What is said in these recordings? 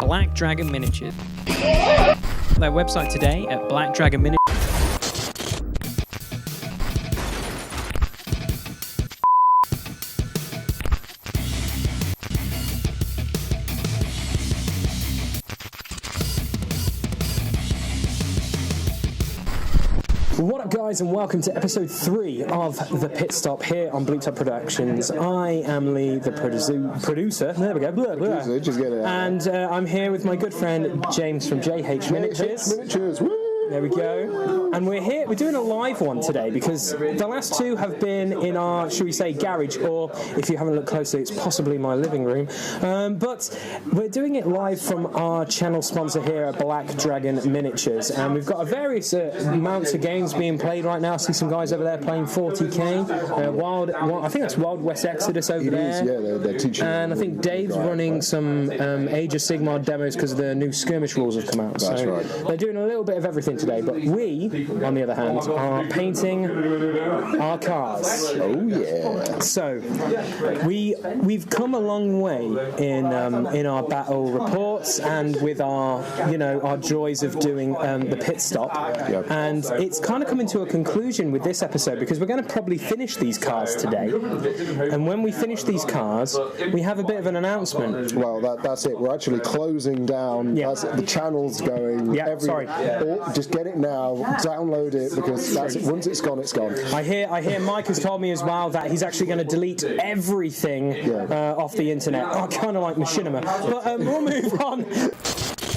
Black Dragon Miniatures. Their website today at Black Dragon Miniatures. What up, guys, and welcome to episode 3 of The Pit Stop here on Blokes Productions. I am Lee, the producer. There we go. Blah, blah. Just get it out. And I'm here with my good friend James from JH Miniatures. Miniatures, woo! There we go. And we're here, we're doing a live one today because the last two have been in our, should we say, garage, or if you haven't looked closely, it's possibly my living room. But we're doing it live from our channel sponsor here at Black Dragon Miniatures. And we've got a various amounts of games being played right now. I see some guys over there playing 40k. I think that's Wild West Exodus over there. It is, yeah, they're teaching. And I think Dave's running some Age of Sigmar demos because the new skirmish rules have come out. That's so right. They're doing a little bit of everything today, but we, on the other hand, are painting our cars. Oh yeah! So we've come a long way in our battle reports and with our our joys of doing the pit stop. Yep. And it's kind of coming to a conclusion with this episode because we're going to probably finish these cars today. And when we finish these cars, we have a bit of an announcement. Well, that's it. We're actually closing down. Yep. That's it. The channel's going. Yeah, sorry. Just get it now. Download it because once it's gone, it's gone. I hear Mike has told me as well that he's actually going to delete everything off the internet. Kind of like Machinima. But we'll move on.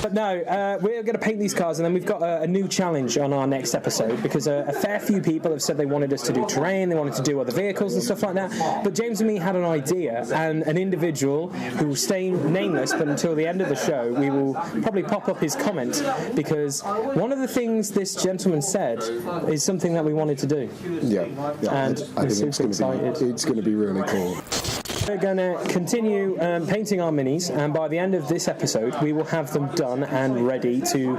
But no, we're going to paint these cars, and then we've got a new challenge on our next episode because a fair few people have said they wanted us to do terrain, they wanted to do other vehicles and stuff like that. But James and me had an idea, and an individual who will stay nameless, but until the end of the show, we will probably pop up his comment because one of the things this gentleman said is something that we wanted to do. Yeah. And I think super excited. It's going to be really cool. We're going to continue painting our minis, and by the end of this episode we will have them done and ready to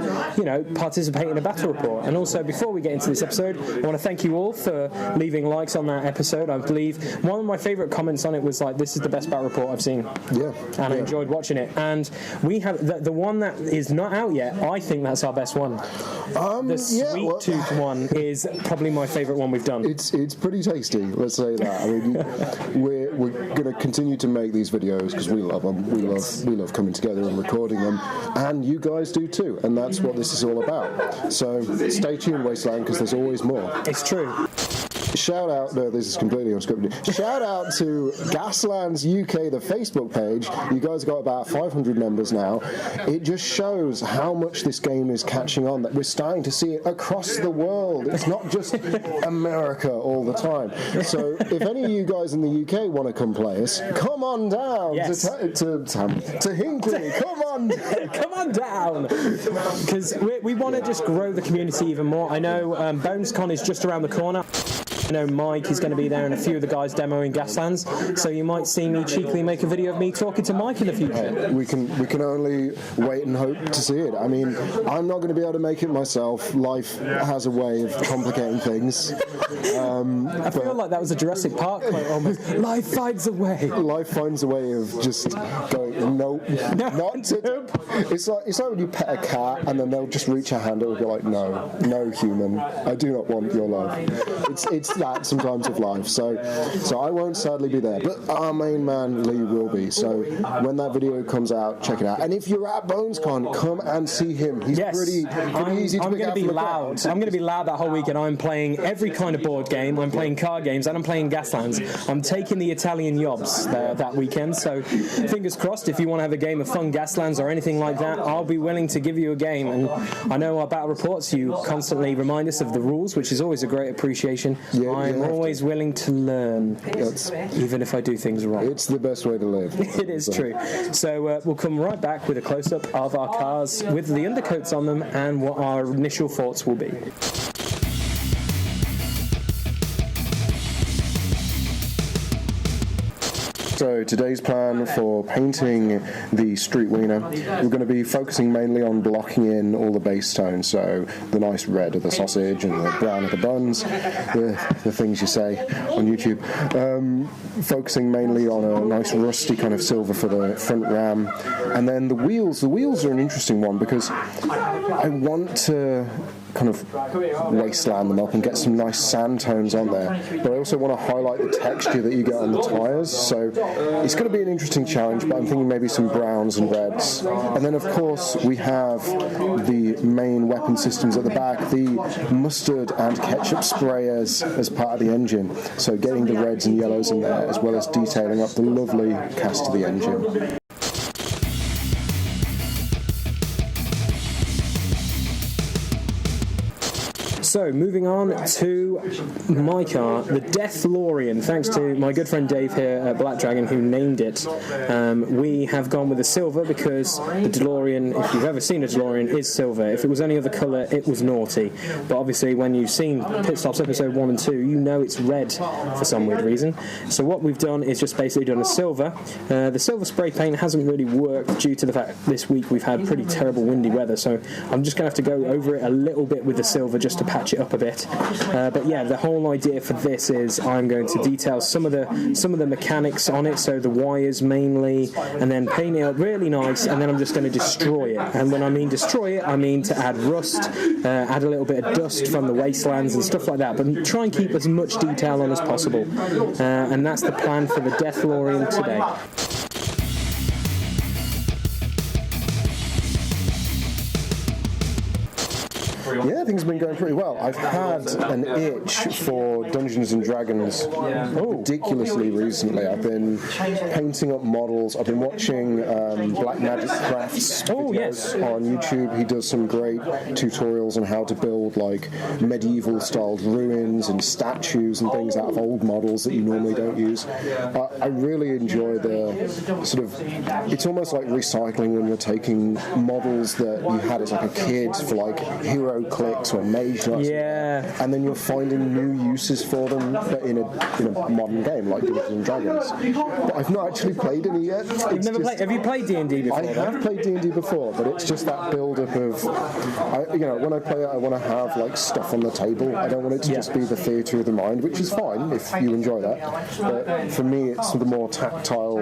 participate in a battle report. And also, before we get into this episode, I want to thank you all for leaving likes on that episode. I believe one of my favourite comments on it was like, this is the best battle report I've seen. Yeah. And I enjoyed watching it. And we have the one that is not out yet. I think that's our best one. The Sweet Tooth one is probably my favourite one we've done. It's pretty tasty, let's say that. I mean, we're going to continue to make these videos because we love them. We love coming together and recording them, and you guys do too. And that's what this is all about. So stay tuned, Wasteland, because there's always more. It's true. Shout out, no, this is completely unscripted. Shout out to Gaslands UK, the Facebook page. You guys got about 500 members now. It just shows how much this game is catching on, that we're starting to see it across the world. It's not just America all the time. So if any of you guys in the UK want to come play us, come on down to Hinkley. Come on down. Come on down. Because we want to just grow the community even more. I know BonesCon is just around the corner. I know Mike is going to be there and a few of the guys demoing Gaslands, so you might see me cheekily make a video of me talking to Mike in the future. We can only wait and hope to see it. I mean, I'm not going to be able to make it myself. Life has a way of complicating things. I feel like that was a Jurassic Park quote almost. Life finds a way. Life finds a way of just going, nope, not to. It's like when you pet a cat and then they'll just reach a hand and be like, no human, I do not want your love. It's that sometimes of life. So I won't sadly be there, but our main man Lee will be. So when that video comes out, check it out. And if you're at BonesCon, come and see him. He's pretty easy to pick out. I'm going to be loud. I'm going to be loud that whole weekend. I'm playing every kind of board game. I'm playing card games, and I'm playing Gaslands. I'm taking the Italian yobs that weekend. So fingers crossed. If you want to have a game of fun Gaslands or anything like that, I'll be willing to give you a game. And I know our battle reports, you constantly remind us of the rules, which is always a great appreciation. I'm always willing to learn, even if I do things wrong. It's the best way to live. It is true. So we'll come right back with a close-up of our cars with the undercoats on them and what our initial thoughts will be. So today's plan for painting the street wiener, we're going to be focusing mainly on blocking in all the base tones, so the nice red of the sausage and the brown of the buns, the things you say on YouTube. Focusing mainly on a nice rusty kind of silver for the front ram, and then the wheels. The wheels are an interesting one because I want to kind of wasteland them up and get some nice sand tones on there, but I also want to highlight the texture that you get on the tyres, so it's going to be an interesting challenge, but I'm thinking maybe some browns and reds. And then of course we have the main weapon systems at the back, the mustard and ketchup sprayers as part of the engine, so getting the reds and yellows in there as well as detailing up the lovely cast of the engine. So, moving on to my car, the DeathLorean. Thanks to my good friend Dave here at Black Dragon who named it. We have gone with the silver because the DeLorean, if you've ever seen a DeLorean, is silver. If it was any other colour, it was naughty. But obviously when you've seen Pit Stops episode 1 and 2, you know it's red for some weird reason. So what we've done is just basically done a silver. The silver spray paint hasn't really worked due to the fact this week we've had pretty terrible windy weather, so I'm just going to have to go over it a little bit with the silver just to patch it up a bit, but yeah, the whole idea for this is I'm going to detail some of the mechanics on it, so the wires mainly, and then paint it up really nice, and then I'm just going to destroy it. And when I mean destroy it, I mean to add rust, add a little bit of dust from the wastelands and stuff like that, but try and keep as much detail on as possible, and that's the plan for the DeathLorean today. Yeah, things have been going pretty well. I've had an itch for Dungeons and Dragons ridiculously recently. I've been painting up models. I've been watching Black Magic Crafts videos on YouTube. He does some great tutorials on how to build like medieval styled ruins and statues and things out of old models that you normally don't use. I really enjoy the sort of, it's almost like recycling when you're taking models that you had as like a kid for like hero clicks or mage knights, and then you're finding new uses for them, but in a modern game like Dungeons and Dragons. But I've not actually played any yet. You've never played? Have you played D&D before? I have played D&D before, but it's just that build-up of, when I play it, I want to have like stuff on the table. I don't want it to just be the theatre of the mind, which is fine if you enjoy that. But for me, it's the more tactile.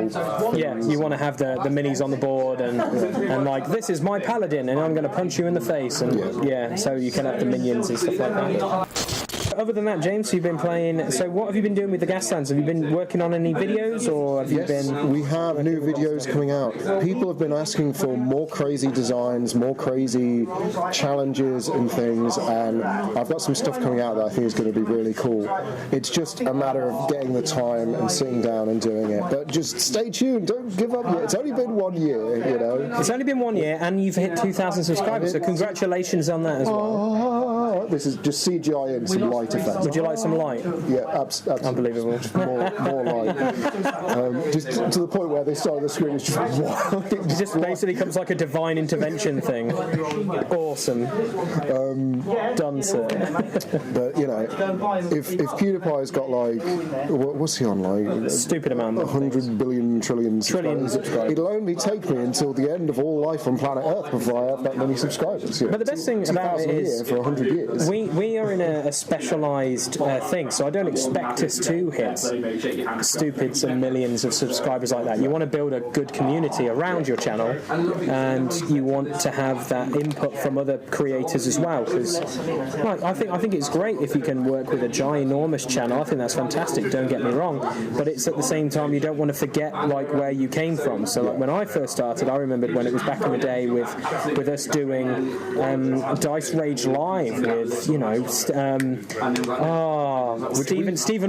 Yeah, you want to have the minis on the board and like, this is my paladin, and I'm going to punch you in the face, and so you can have the minions and stuff like that. Other than that, James, you've been playing, so what have you been doing with the Gaslands? Have you been working on any videos, or have you been... we have new videos coming out. People have been asking for more crazy designs, more crazy challenges and things, and I've got some stuff coming out that I think is going to be really cool. It's just a matter of getting the time and sitting down and doing it. But just stay tuned, don't give up yet. It's only been 1 year, you know. It's only been 1 year, and you've hit 2,000 subscribers, so congratulations on that as well. This is just CGI and some light effects. Would you like some light? Yeah, absolutely. Unbelievable. More light. Just to the point where they start the screen is just white. It just basically comes like a divine intervention thing. Awesome. Done, sir. But, you know, if PewDiePie's got like, what's he on, like? Stupid amount. 100 billion trillion subscribers. It'll only take me until the end of all life on planet Earth before I have that many subscribers. You know, but the best thing about it is, for 100 years. We are in a specialised thing, so I don't expect us to hit stupid some millions of subscribers like that. You want to build a good community around your channel, and you want to have that input from other creators as well, because I think it's great if you can work with a ginormous channel. I think that's fantastic, don't get me wrong, but it's at the same time you don't want to forget like where you came from. So like when I first started, I remembered when it was back in the day with us doing Dice Rage Live with, you know, Stephen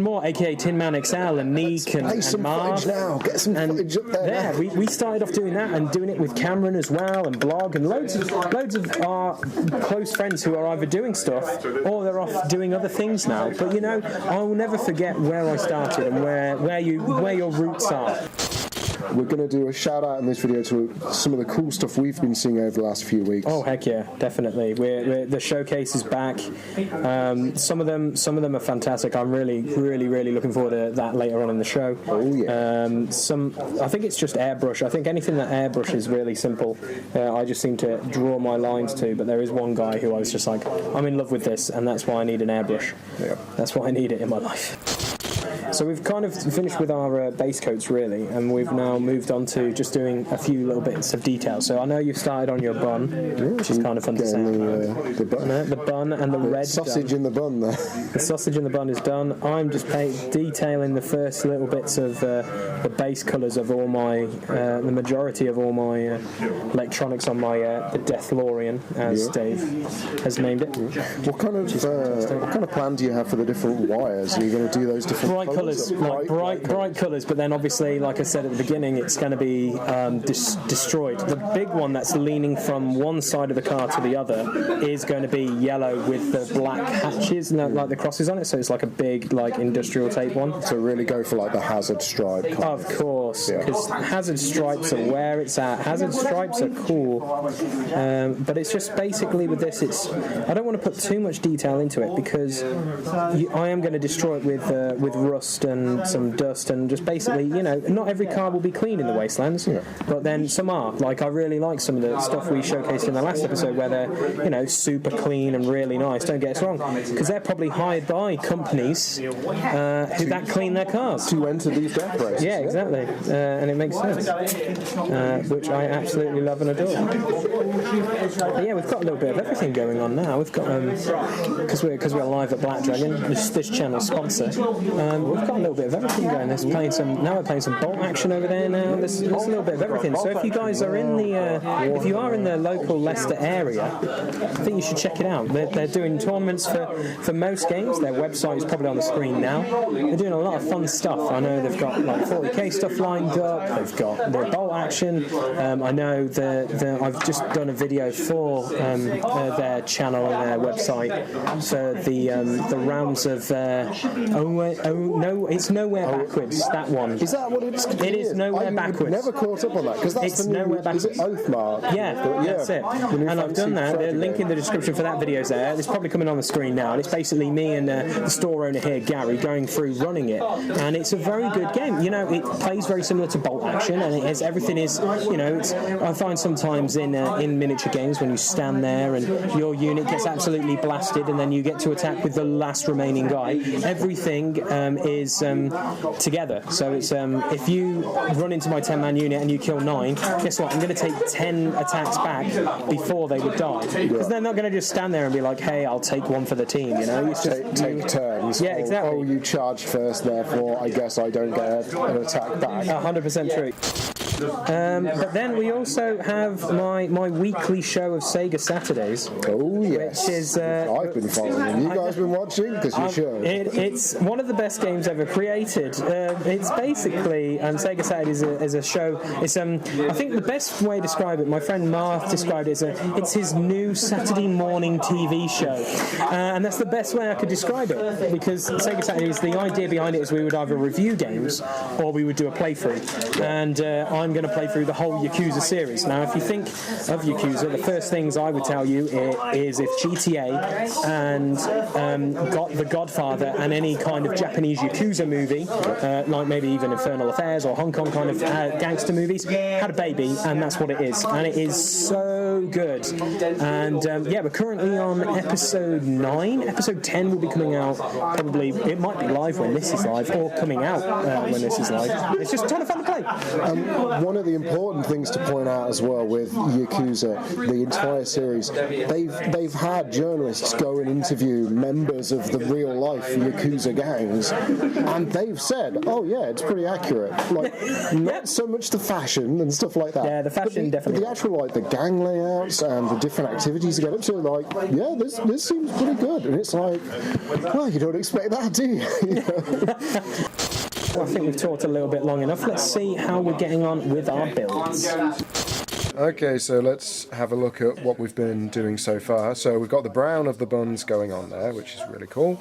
Moore, aka Tin Man XL, and Neek and Marv. Now. Get some footage up there. Yeah, we started off doing that and doing it with Cameron as well, and Blog, and loads of our close friends who are either doing stuff or they're off doing other things now. But you know, I will never forget where I started and where your roots are. we're going to do a shout out in this video to some of the cool stuff we've been seeing over the last few weeks. Oh heck yeah, definitely. The showcase is back. Some of them are fantastic. I'm really looking forward to that later on in the show. Oh yeah. I think it's just airbrush. I think anything that airbrush is really simple. I just seem to draw my lines to. But there is one guy who I was just like, I'm in love with this, and that's why I need an airbrush. Yeah. That's why I need it in my life. So we've kind of finished with our base coats really, and we've now moved on to just doing a few little bits of detail. So I know you've started on your bun, which is kind of fun to say. The bun. The bun and the red sausage done. in the bun there. The sausage in the bun is done. I'm just detailing the first little bits of the base colours of all my, the majority of all my electronics on my the Deathlorian, as Dave has named it. What kind of plan do you have for the different wires? Are you going to do those different bright colours, like bright colours, but then obviously, like I said at the beginning, it's going to be destroyed. The big one that's leaning from one side of the car to the other is going to be yellow with the black hatches, like the crosses on it, so it's like a big, like industrial tape one. So really go for like the hazard stripe. Of course, because hazard stripes are where it's at. Hazard stripes are cool, but it's just basically with this, I don't want to put too much detail into it because I am going to destroy it with rust and some dust and just basically, not every car will be clean in the Wastelands, but then some are. Like I really like some of the stuff we showcased in the last episode where they're, super clean and really nice. Don't get us wrong, because they're probably hired by companies who that clean their cars to enter these death races. Yeah, exactly, and it makes sense, which I absolutely love and adore. But yeah, we've got a little bit of everything going on now. We've got because we're live at Black Dragon, this channel's sponsor. We've got a little bit of everything going. Now we're playing some bolt action over there. Now there's a little bit of everything. So if you guys are in if you are in the local Leicester area, I think you should check it out. They're doing tournaments for most games. Their website is probably on the screen now. They're doing a lot of fun stuff. I know they've got like 40k stuff lined up. They've got their bolt action. I know I've just done a video for their channel and their website for the rounds of no, it's Nowhere Backwards. That one. Is that what it's? It is Nowhere Backwards. Never caught up on that because that's it's the new. Nowhere Backwards. Is it Oathmark? Yeah, that's it. And I've done that. The link in the description for that video is there. It's probably coming on the screen now. And it's basically me and the store owner here, Gary, going through running it. And it's a very good game. It plays very similar to Bolt Action, and it has everything is. I find sometimes in miniature games when you stand there and your unit gets absolutely blasted, and then you get to attack with the last remaining guy. Everything is together. So it's if you run into my 10-man unit and you kill 9, guess what? I'm going to take 10 attacks back before they would die, because they're not going to just stand there and be like, "Hey, I'll take one for the team." It's just take turns. Yeah, exactly. Oh, you charged first, therefore I guess I don't get an attack back. 100% true. But then we also have my weekly show of Sega Saturdays. Oh yes, which is I've been following. You guys been watching? Because you should. It's one of the best games ever created. It's basically Sega Saturdays is a show. It's I think the best way to describe it, my friend Marth described it as it's his new Saturday morning TV show, and that's the best way I could describe it, because Sega Saturdays, the idea behind it is we would either review games or we would do a playthrough, and I'm going to play through the whole Yakuza series. Now, if you think of Yakuza, the first things I would tell you is if GTA and The Godfather and any kind of Japanese Yakuza movie, like maybe even Infernal Affairs or Hong Kong kind of gangster movies, had a baby, and that's what it is. And it is so good. And we're currently on episode 9. Episode 10 will be coming out probably, it might be live when this is live, or coming out when this is live. It's just a ton of fun to play. One of the important things to point out as well with Yakuza, the entire series, they've had journalists go and interview members of the real life Yakuza gangs, and they've said, oh yeah, it's pretty accurate. Like, not so much the fashion and stuff like that. Yeah, the fashion definitely. But the actual the gang layouts and the different activities to get up to, this seems pretty good. And it's like, well, you don't expect that, do you? I think we've talked a little bit long enough. Let's see how we're getting on with our builds. Okay, so let's have a look at what we've been doing so far. So we've got the brown of the buns going on there, which is really cool.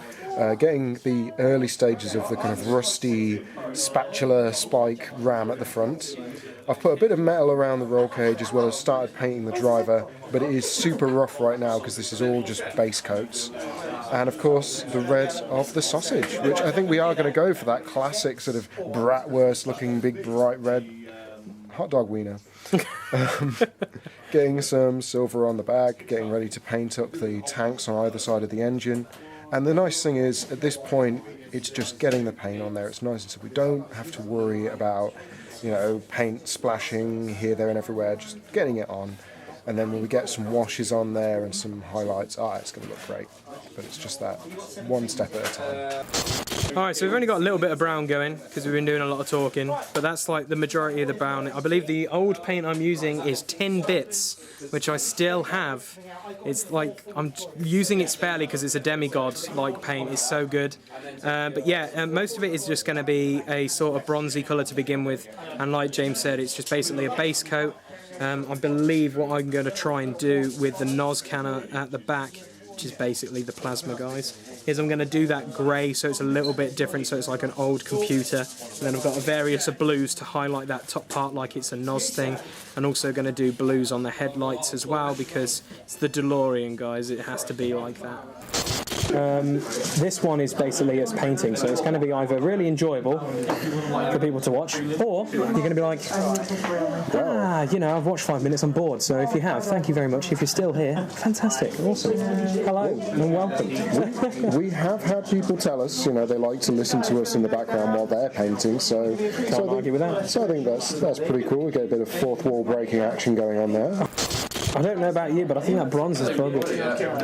Getting the early stages of the kind of rusty spatula spike ram at the front. I've put a bit of metal around the roll cage as well as started painting the driver, but it is super rough right now because this is all just base coats. And of course the red of the sausage, which I think we are going to go for that classic sort of bratwurst looking big bright red hot dog wiener. Getting some silver on the back, getting ready to paint up the tanks on either side of the engine. And the nice thing is, at this point, it's just getting the paint on there. It's nice and simple. We don't have to worry about, you know, paint splashing here, there and everywhere, just getting it on. And then when we get some washes on there and some highlights, it's going to look great. But it's just that one step at a time. Alright, so we've only got a little bit of brown going because we've been doing a lot of talking, but that's like the majority of the brown. I believe the old paint I'm using is 10 bits, which I still have. It's like, I'm using it sparingly because it's a demigod-like paint. It's so good. But yeah, most of it is just going to be a sort of bronzy colour to begin with, and like James said, it's just basically a base coat. I believe what I'm going to try and do with the NOS canner at the back, which is basically the plasma guys, is I'm going to do that grey so it's a little bit different, so it's like an old computer, and then I've got various of blues to highlight that top part like it's a NOS thing, and also going to do blues on the headlights as well because it's the DeLorean guys, it has to be like that. This one is basically its painting, so it's going to be either really enjoyable for people to watch, or you're going to be like, you know, I've watched 5 minutes, I'm bored. So if you have, thank you very much. If you're still here, fantastic, awesome. Hello and welcome. We have had people tell us, you know, they like to listen to us in the background while they're painting, so Can't argue with that. So I think that's pretty cool. We get a bit of fourth wall breaking action going on there. I don't know about you, but I think that bronze is buggled.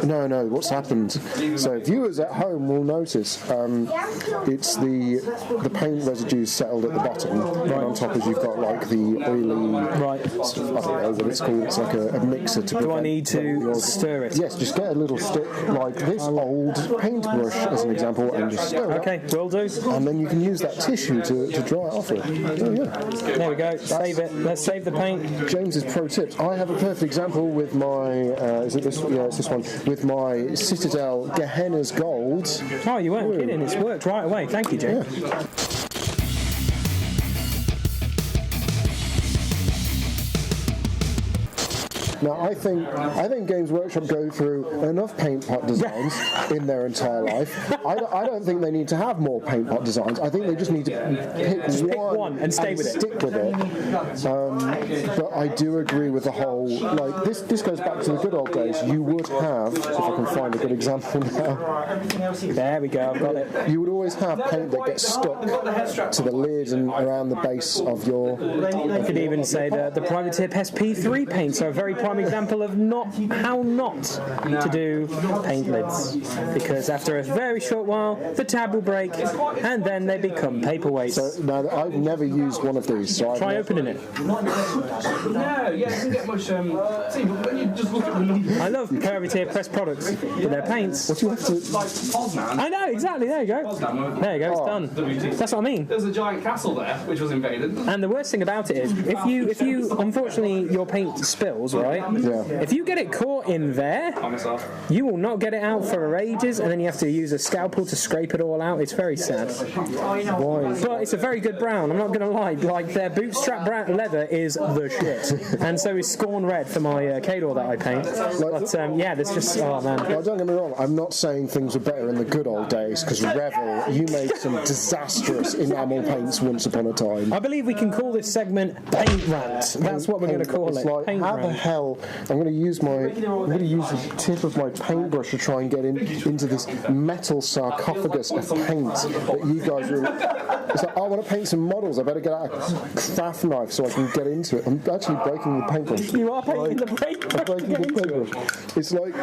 No, what's happened? So viewers at home will notice it's the paint residues settled at the bottom, and on top as you've got like the oily, I don't know what it's called, it's like a mixer to Do I need to stir it? Yes, just get a little stick like this old paintbrush as an example and just stir it. Okay, will do. And then you can use that tissue to dry it off with. Oh yeah. There we go, save it. Let's save the paint. James's pro tips. I have a perfect example with my, is it this? Yeah, it's this one. With my Citadel Gehenna's Gold. Oh, you weren't kidding. It's worked right away. Thank you, Jake. Yeah. Now, I think Games Workshop go through enough paint pot designs in their entire life. I don't think they need to have more paint pot designs. I think they just need to pick one and stay with stick with it. But I do agree with the whole, like, this goes back to the good old days. You would have, if I can find a good example now. There we go, I've got it. You would always have paint that gets stuck to the lid and around the base of your... I could even say the Privateer EP3 paint, so a very prime example of how not to do paint lids, because after a very short while the tab will break and then they become paperweights. So now I've never used one of these, so try opening it. Yeah, it doesn't get much. See, but when you just look at the numbers, I love Privateer press products with their paints. What do you have to? like Poznan. I know exactly. There you go. There you go. It's done. That's what I mean. There's a giant castle there which was invaded. And the worst thing about it is, if you unfortunately your paint spills, right? Yeah. If you get it caught in there, you will not get it out for ages, and then you have to use a scalpel to scrape it all out. It's very sad. Why? But it's a very good brown. I'm not going to lie. Like their bootstrap leather is the shit, and so is Scorn Red for my K-Door that I paint. But yeah, there's just oh man. Well, don't get me wrong. I'm not saying things were better in the good old days because Revel, you made some disastrous enamel paints once upon a time. I believe we can call this segment Paint Rant. That's what we're going to call it. Like, Paint how Rant. the hell? I'm going to use the tip of my paintbrush to try and get into this metal sarcophagus of paint that you guys are. It's like, I want to paint some models. I better get out a craft knife so I can get into it. I'm actually breaking the paintbrush. You are breaking the paintbrush. I'm breaking the paintbrush. It's like,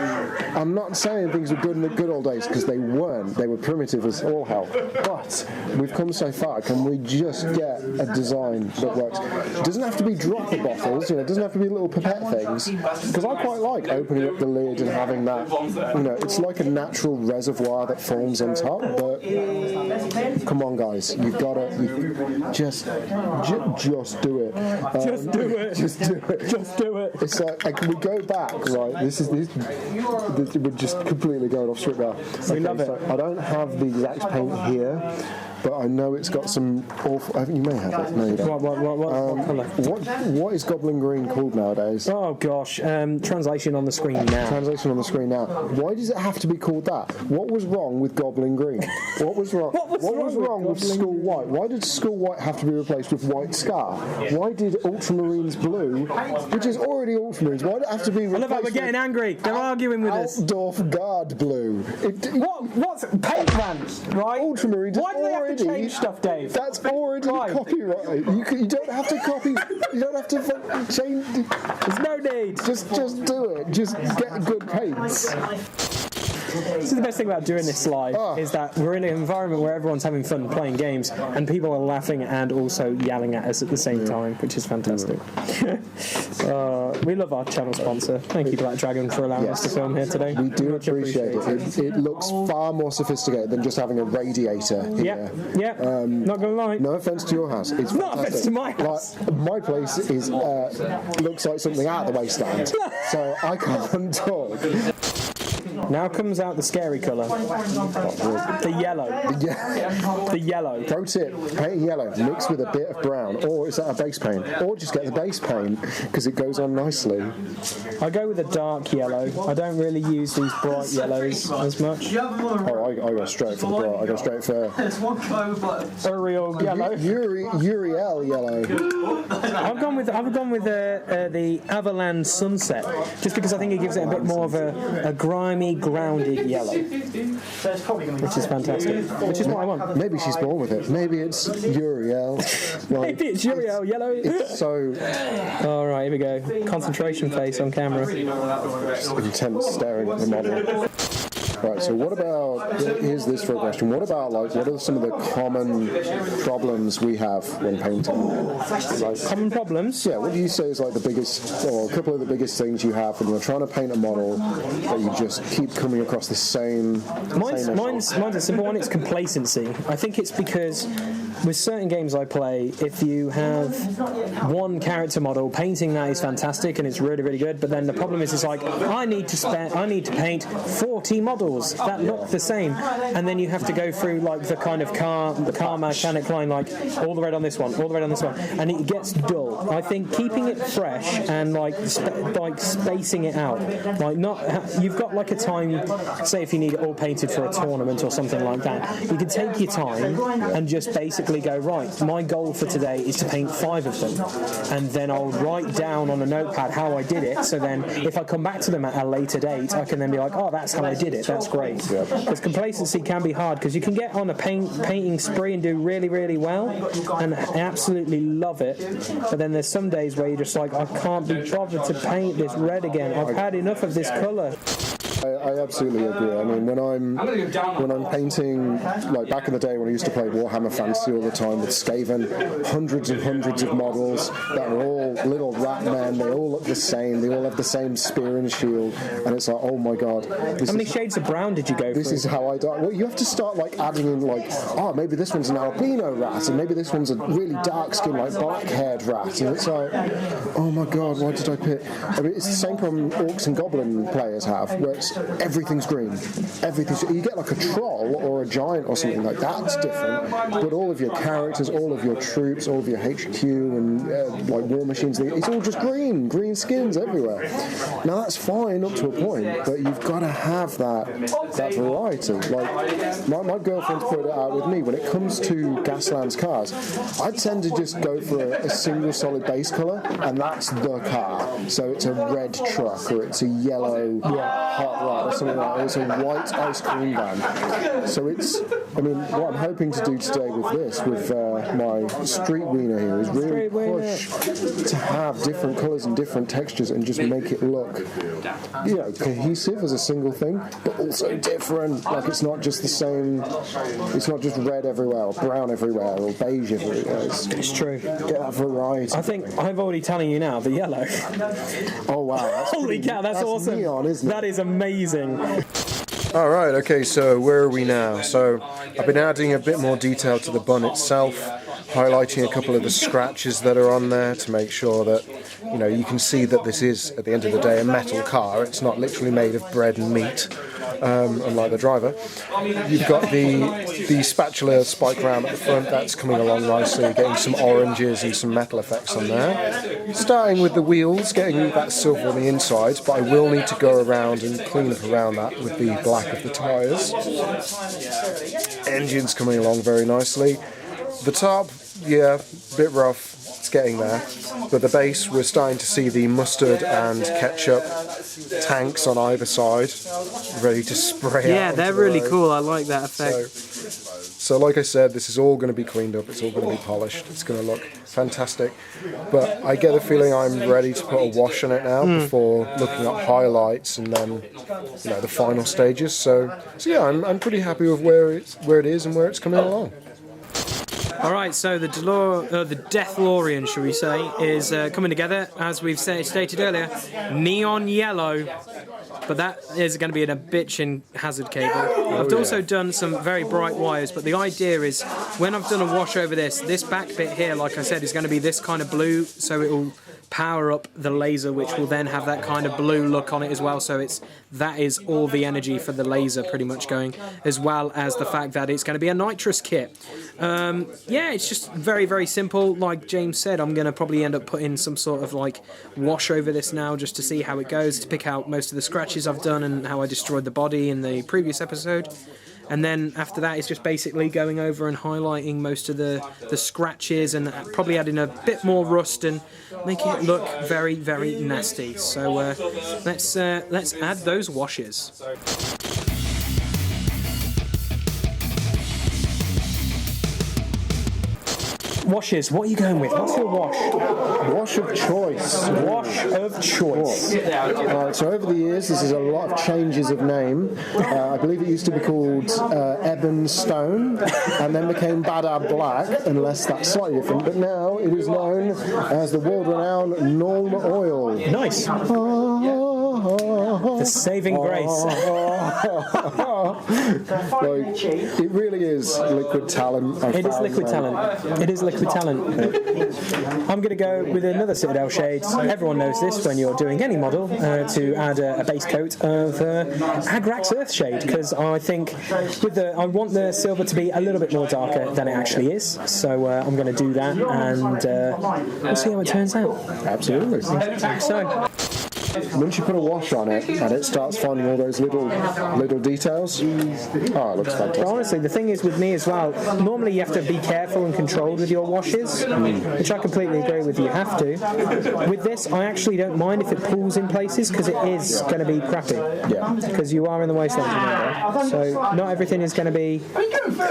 I'm not saying things were good in the good old days because they weren't. They were primitive as all hell. But we've come so far. Can we just get a design that works? It doesn't have to be dropper bottles. You know, it doesn't have to be little pipette things. Because I quite like opening up the lid and having that. You know, it's like a natural reservoir that forms on top. But come on, guys, you've just do it. Just do it. Just do it. Just do it. It's like, can we go back? Right, this we're just completely going off script now. We love it. So I don't have the exact paint here, but I know it's got some awful. I think you may have it. No, you don't. What is Goblin Green called nowadays? Oh gosh, translation on the screen now. Translation on the screen now. Why does it have to be called that? What was wrong with Goblin Green? What was wrong? What was wrong with Skull White? Why did Skull White have to be replaced with White Scar? Why did Ultramarines Blue, which is already Ultramarines, why did it have to be replaced? I love how we're getting angry. They're arguing with us. Altdorf Guard Blue. What's paint rants, right? Ultramarines. Why do they have to change stuff, Dave? That's already copyright. You don't have to copy. You don't have to change. There's no need. Just do it. Just get good paints. This is the best thing about doing this live, is that we're in an environment where everyone's having fun playing games and people are laughing and also yelling at us at the same time, which is fantastic. We love our channel sponsor. Thank you, Black Dragon, for allowing us to film here today. We do appreciate it. It looks far more sophisticated than just having a radiator here. Yeah, not gonna lie. No offence to your house. It's not offence to my house. Like, my place is looks like something out of the wasteland, so I can't talk. Now comes out the scary colour. The yellow. The yellow. Pro tip, paint yellow mixed with a bit of brown, or is that a base paint? Or just get the base paint, because it goes on nicely. I go with a dark yellow. I don't really use these bright yellows as much. Oh, I go straight for the bright. I go straight for Uriel yellow. Uriel yellow. I've gone with the Avalanche Sunset, just because I think it gives it a bit more of a grimy, grounded yellow, which is fantastic. Which is what I want. Maybe she's born with it. Maybe it's Uriel. Maybe it's Uriel yellow. It's so. All right, here we go. Concentration face on camera. Intense staring at the model. Right, so what about, here's this for a question, what about, like, what are some of the common problems we have when painting? Like, common problems? Yeah, what do you say is like the biggest, or a couple of the biggest things you have when you're trying to paint a model that you just keep coming across the same... Mine's a simple one, it's complacency. I think it's because with certain games I play, if you have one character model, painting that is fantastic and it's really, really good, but then the problem is it's like, I need to paint 40 models that look the same, and then you have to go through like the kind of car mechanic line, like all the red on this one, all the red on this one, and it gets dull. I think keeping it fresh and like spacing it out, like you've got like a time, say if you need it all painted for a tournament or something like that, you can take your time and just basically go, right, my goal for today is to paint 5 of them, and then I'll write down on a notepad how I did it, so then if I come back to them at a later date, I can then be like, oh, that's how I did it. That's great. Because complacency can be hard, because you can get on a painting spree and do really, really well and absolutely love it, but then there's some days where you're just like, I can't be bothered to paint this red again. I've had enough of this colour. I absolutely agree. I mean, when I'm painting, like back in the day when I used to play Warhammer Fantasy all the time with Skaven, hundreds and hundreds of models that are all little rat men, they all look the same, they all have the same spear and shield, and it's like, oh my god. How many shades of brown did you go This through? is how I die. Well, you have to start like adding in like, oh, maybe this one's an albino rat, and maybe this one's a really dark skinned, like black-haired rat, and it's like, oh my god, why did I pick? I mean, it's the same problem Orcs and Goblin players have, where it's everything's green. You get like a troll or a giant or something like that, that's different. But all of your characters, all of your troops, all of your HQ and like war machines, it's all just green skins everywhere. Now that's fine up to a point, but you've got to have that variety. Like my girlfriend's put it out with me. When it comes to Gaslands cars, I tend to just go for a single solid base colour, and that's the car. So it's a red truck or it's a yellow hot rod or something like that. It's a white ice cream van. So it's, I mean, what I'm hoping to do today with this, with my street wiener here, is really push to have different colours and different textures and just make it look, you know, cohesive as a single thing, but also different. Like it's not just the same, it's not just red everywhere or brown everywhere or beige everywhere. It's true. Get that variety. I think I'm already telling you now, the yellow. Oh wow. Holy cow, that's awesome. Neon, isn't it? That is amazing. Alright, okay, so where are we now? So I've been adding a bit more detail to the bun itself, highlighting a couple of the scratches that are on there to make sure that, you know, you can see that this is, at the end of the day, a metal car. It's not literally made of bread and meat, unlike the driver. You've got the spatula spike ram at the front, that's coming along nicely, getting some oranges and some metal effects on there. Starting with the wheels, getting that silver on the inside, but I will need to go around and clean up around that with the black of the tyres. Engine's coming along very nicely. The top, yeah, a bit rough, it's getting there. But the base, we're starting to see the mustard and ketchup tanks on either side, ready to spray out. Yeah, they're really cool, I like that effect. So like I said, this is all going to be cleaned up, it's all going to be polished, it's going to look fantastic. But I get the feeling I'm ready to put a wash on it now before looking at highlights and then, you know, the final stages. So yeah, I'm pretty happy with where it is and where it's coming along. Alright, so the Deathlorian, shall we say, is coming together, as we've stated earlier, neon yellow, but that is going to be in a bitchin' hazard cable. I've also done some very bright wires, but the idea is, when I've done a wash over this back bit here, like I said, is going to be this kind of blue, so it will power up the laser, which will then have that kind of blue look on it as well, so that is all the energy for the laser pretty much going, as well as the fact that it's going to be a nitrous kit. Yeah, it's just very, very simple. Like James said, I'm going to probably end up putting some sort of like wash over this now just to see how it goes, to pick out most of the scratches I've done and how I destroyed the body in the previous episode. And then after that, it's just basically going over and highlighting most of the scratches and probably adding a bit more rust and making it look very, very nasty. So let's add those washes. Washes, what are you going with? What's your wash? Wash of choice. Wash of choice. So over the years, this is a lot of changes of name. I believe it used to be called Ebon Stone, and then became Badab Black, unless that's slightly different. But now it is known as the world-renowned Nuln Oil. Nice. The saving grace. Like, it really is liquid talent. It is liquid talent. It is liquid talent. I'm going to go with another Citadel shade. Everyone knows this when you're doing any model, to add a base coat of Agrax Earthshade, because I think I want the silver to be a little bit more darker than it actually is. So I'm going to do that, and we'll see how it turns out. Absolutely. So. Once you put a wash on it and it starts finding all those little details, oh, it looks fantastic. But honestly, the thing is with me as well, normally you have to be careful and controlled with your washes, which I completely agree with, you have to. With this, I actually don't mind if it pulls in places, because it is going to be crappy. Yeah. Because you are in the wasteland, remember. So not everything is going to be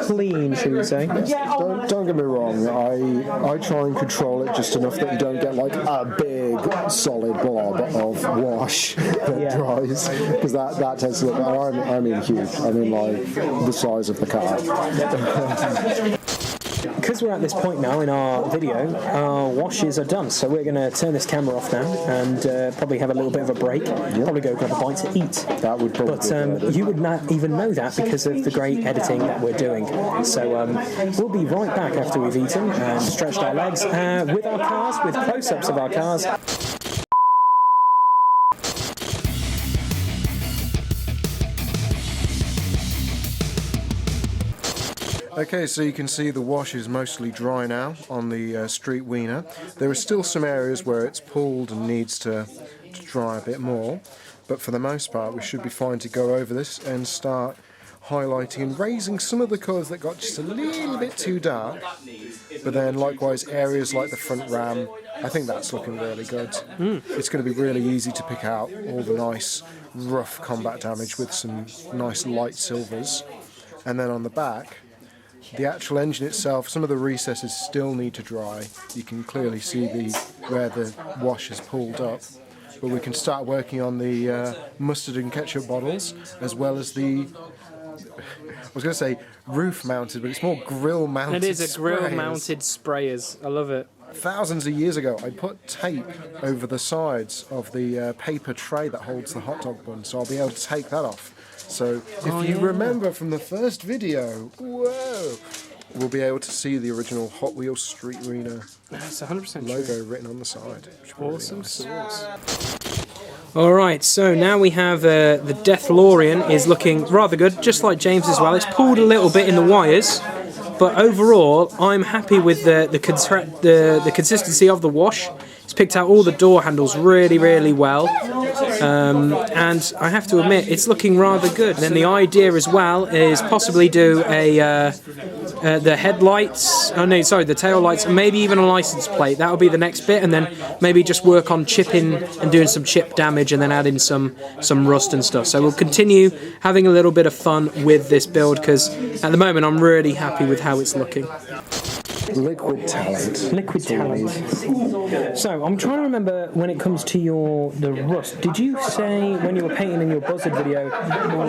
clean, should we say. Don't get me wrong, I try and control it just enough that you don't get like a big solid blob of wash that dries, because that tends to look, I mean huge, I mean like the size of the car. Because we're at this point now in our video, our washes are done, so we're going to turn this camera off now and probably have a little bit of a break, probably go grab a bite to eat. That would probably But you would not even know that because of the great editing that we're doing. So we'll be right back after we've eaten and stretched our legs with our cars, with close-ups of our cars. Okay, so you can see the wash is mostly dry now on the street wiener. There are still some areas where it's pulled and needs to dry a bit more, but for the most part we should be fine to go over this and start highlighting and raising some of the colours that got just a little bit too dark. But then likewise areas like the front ram, I think that's looking really good. It's going to be really easy to pick out all the nice rough combat damage with some nice light silvers. And then on the back, the actual engine itself, some of the recesses still need to dry. You can clearly see where the wash is pulled up. But we can start working on the mustard and ketchup bottles, as well as the, I was going to say roof mounted, but it's more grill mounted. It is a grill mounted sprayers. I love it. Thousands of years ago, I put tape over the sides of the paper tray that holds the hot dog bun, so I'll be able to take that off. So if you remember from the first video, whoa, we'll be able to see the original Hot Wheels Street Arena That's 100% logo written on the side. Awesome sauce. Alright, so now we have the Deathlorian is looking rather good, just like James as well. It's pulled a little bit in the wires, but overall I'm happy with the consistency of the wash. It's picked out all the door handles really, really well. And I have to admit, it's looking rather good. And then the idea as well is possibly do the headlights, the tail lights, and maybe even a license plate. That'll be the next bit, and then maybe just work on chipping and doing some chip damage, and then add in some rust and stuff. So we'll continue having a little bit of fun with this build, because at the moment I'm really happy with how it's looking. Liquid talent. Liquid talent. So I'm trying to remember when it comes to the rust. Did you say when you were painting in your Buzzard video,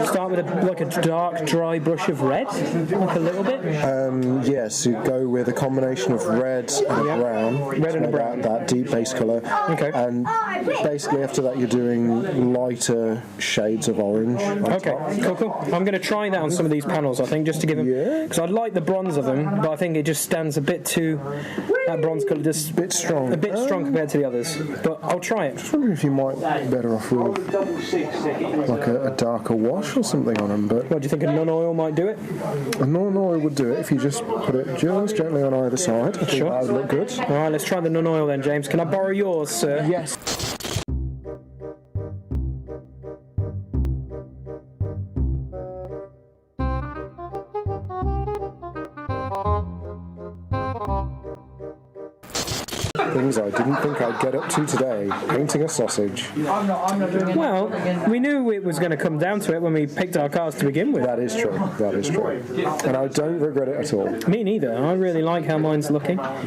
start with a dark, dry brush of red, like a little bit? Yes, you go with a combination of red and a brown. Red and a brown. That deep base colour. Okay. And basically after that you're doing lighter shades of orange. Okay, cool. I'm going to try that on some of these panels, I think, just to give them, because I like the bronze of them, but I think it just stands a bit too, that bronze colour just a bit strong. A bit strong compared to the others, but I'll try it. I was wondering if you might be better off with like a darker wash or something on them, but... What, do you think a non-oil might do it? A non-oil would do it if you just put it just gently on either side. I think that would look good. Alright, let's try the non-oil then, James. Can I borrow yours, sir? Yes. Things I didn't think I'd get up to today, painting a sausage. Well, we knew it was going to come down to it when we picked our cars to begin with. That is true, and I don't regret it at all. Me neither. I really like how mine's looking. Yep.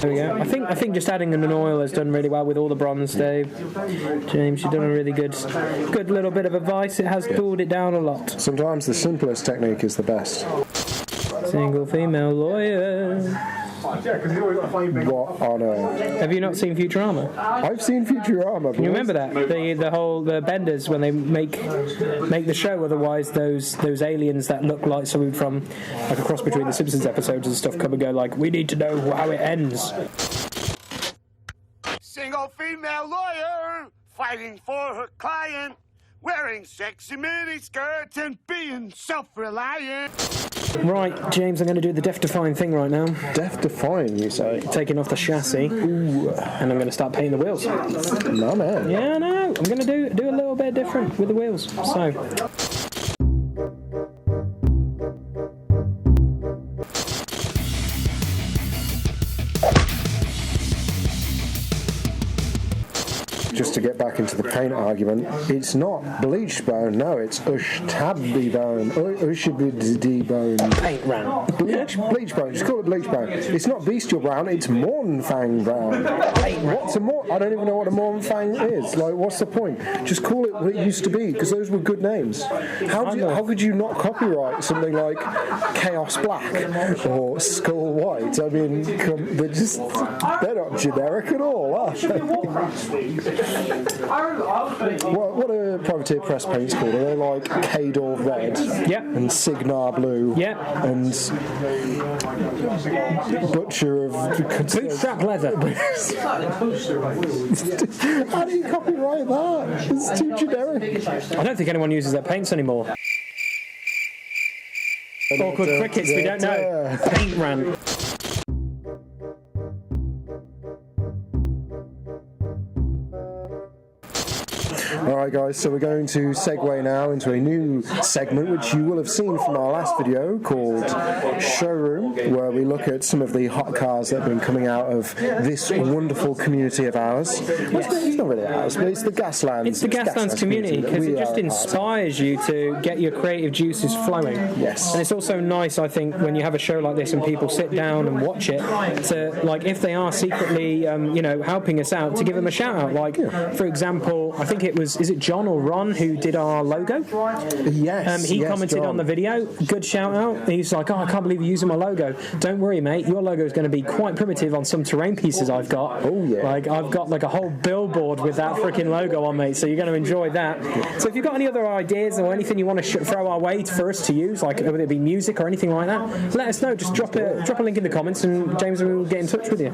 There we go. I think just adding an oil has done really well with all the bronze, Dave. James, you've done a really good little bit of advice. It has cooled it down a lot. Sometimes the simplest technique is the best. Single female lawyer. What on earth? Have you not seen Futurama? I've seen Futurama. Can you remember that? The benders when they make the show. Otherwise, those aliens that look like something from like a cross between the Simpsons episodes and stuff come and go like, we need to know how it ends. Single female lawyer fighting for her client, wearing sexy mini skirts and being self-reliant. Right, James, I'm going to do the death-defying thing right now. Death-defying, you say? Taking off the chassis. Ooh. And I'm going to start painting the wheels. No, man. Yeah, no. I'm going to do a little bit different with the wheels. So... Just to get back into the paint argument, it's not bleach bone, no, it's ushtabby bone, ushibidi bone. Paint RANT. Bleach bone, just call it bleach bone. It's not bestial brown, it's Mornfang brown. What's a Morn? I don't even know what a Mornfang is. Like, what's the point? Just call it what it used to be, because those were good names. How could you not copyright something like Chaos Black or Skull White? I mean, they're not generic at all, are they? What are Privateer Press paints called? Are they like Cador Red? Yeah. And Signar Blue? Yeah. And Butcher of... Bootstrap Leather. How do you copyright that? It's too generic. I don't think anyone uses their paints anymore. Awkward crickets, we don't know. Paint RANT. Alright guys, so we're going to segue now into a new segment which you will have seen from our last video called Showroom, where we look at some of the hot cars that have been coming out of this wonderful community of ours. It's not really ours, but it's the Gaslands. It's the Gaslands community, because it just inspires you to get your creative juices flowing. Yes. And it's also nice, I think, when you have a show like this and people sit down and watch it, to, like, if they are secretly, helping us out, to give them a shout out. Like, for example, I think it was, is it John or Ron who did our logo? Yes. He commented John. on the video. Good shout out. He's like, oh, I can't believe you're using my logo. logo. Don't worry, mate. Your logo is going to be quite primitive on some terrain pieces I've got. Oh, yeah. Like, I've got like a whole billboard with that freaking logo on, mate, so you're going to enjoy that. So if you've got any other ideas or anything you want to throw our way for us to use, like whether it be music or anything like that, let us know. Just drop a link in the comments and James will get in touch with you.